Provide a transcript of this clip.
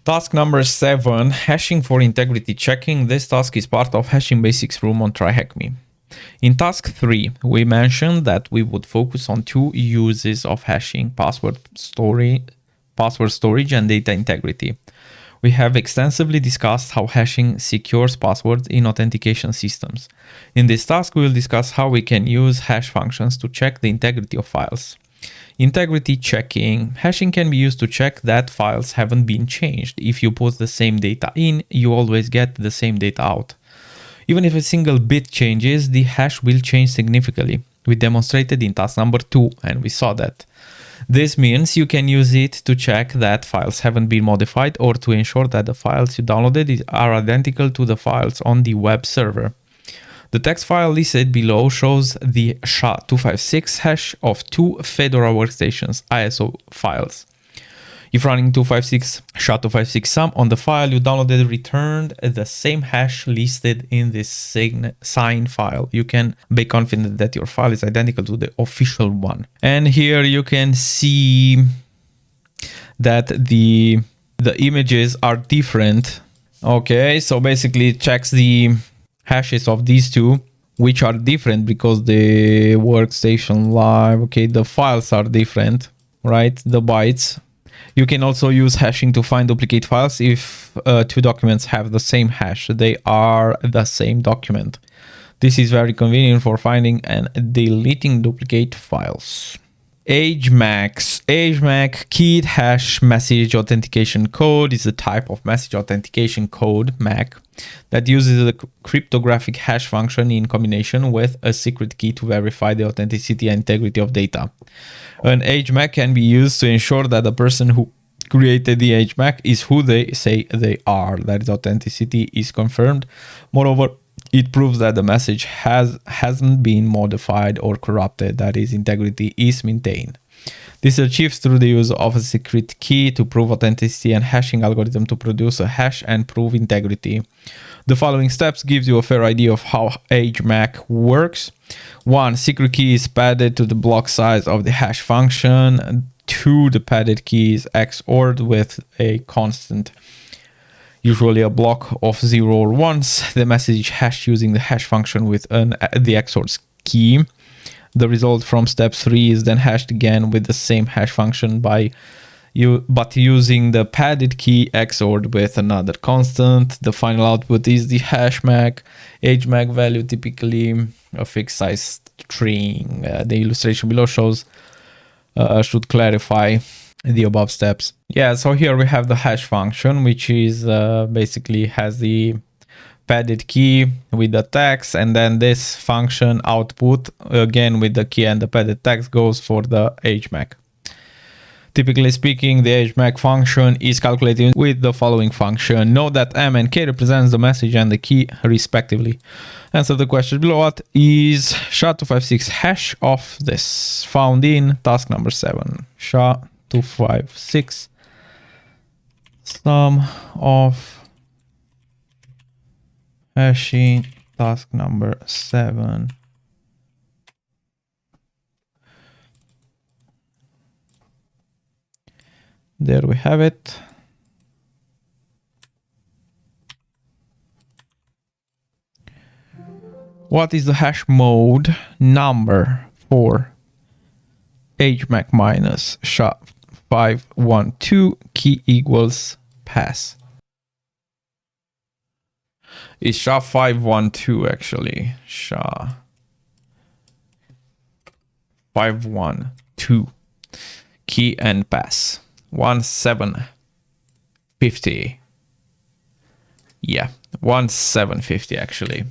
Task number 7, hashing for integrity checking. This task is part of hashing basics room on TryHackMe. In task 3, we mentioned that we would focus on 2 uses of hashing: password storage and data integrity. We have extensively discussed how hashing secures passwords in authentication systems. In this task, we will discuss how we can use hash functions to check the integrity of files. Integrity checking. Hashing can be used to check that files haven't been changed. If you put the same data in, you always get the same data out. Even if a single bit changes, the hash will change significantly. We demonstrated in task number 2, and we saw that. This means you can use it to check that files haven't been modified or to ensure that the files you downloaded are identical to the files on the web server. The text file listed below shows the SHA-256 hash of 2 Fedora Workstations ISO files. If running SHA-256 sum on the file you downloaded returned the same hash listed in this sign file, you can be confident that your file is identical to the official one. And here you can see that the images are different. Okay, so basically it checks the hashes of these two, which are different because the workstation live, okay, the files are different, right? The bytes. You can also use hashing to find duplicate files if 2 documents have the same hash. They are the same document. This is very convenient for finding and deleting duplicate files. AgeMac keyed hash message authentication code is a type of message authentication code, MAC, that uses a cryptographic hash function in combination with a secret key to verify the authenticity and integrity of data. An AgeMac can be used to ensure that the person who created the AgeMac is who they say they are, that its authenticity is confirmed. Moreover, it proves that the message hasn't been modified or corrupted, that its integrity is maintained. This is achieved through the use of a secret key to prove authenticity and hashing algorithm to produce a hash and prove integrity. The following steps gives you a fair idea of how AgeMac works. 1. Secret key is padded to the block size of the hash function. 2. The padded key is XORed with a constant, usually a block of 0 or 1s. The message is hashed using the hash function with the XORed key. The result from step 3 is then hashed again with the same hash function but using the padded key XORed with another constant. The final output is the hashMac. AgeMac value, typically a fixed size string. The illustration below shows should clarify the above steps. Yeah, so here we have the hash function, which is basically has the padded key with the text, and then this function output again with the key and the padded text goes for the AgeMac. Typically speaking, the AgeMac function is calculated with the following function. Note that M and K represents the message and the key respectively. Answer the question below. What is SHA-256 hash of this? Found in task number 7. SHA-256 sum of hashing, task number 7. There we have it. What is the hash mode number for AgeMac minus SHA-512 key equals pass? It's SHA-512 actually. SHA-512 key and pass. 1750. Yeah, 1750 actually.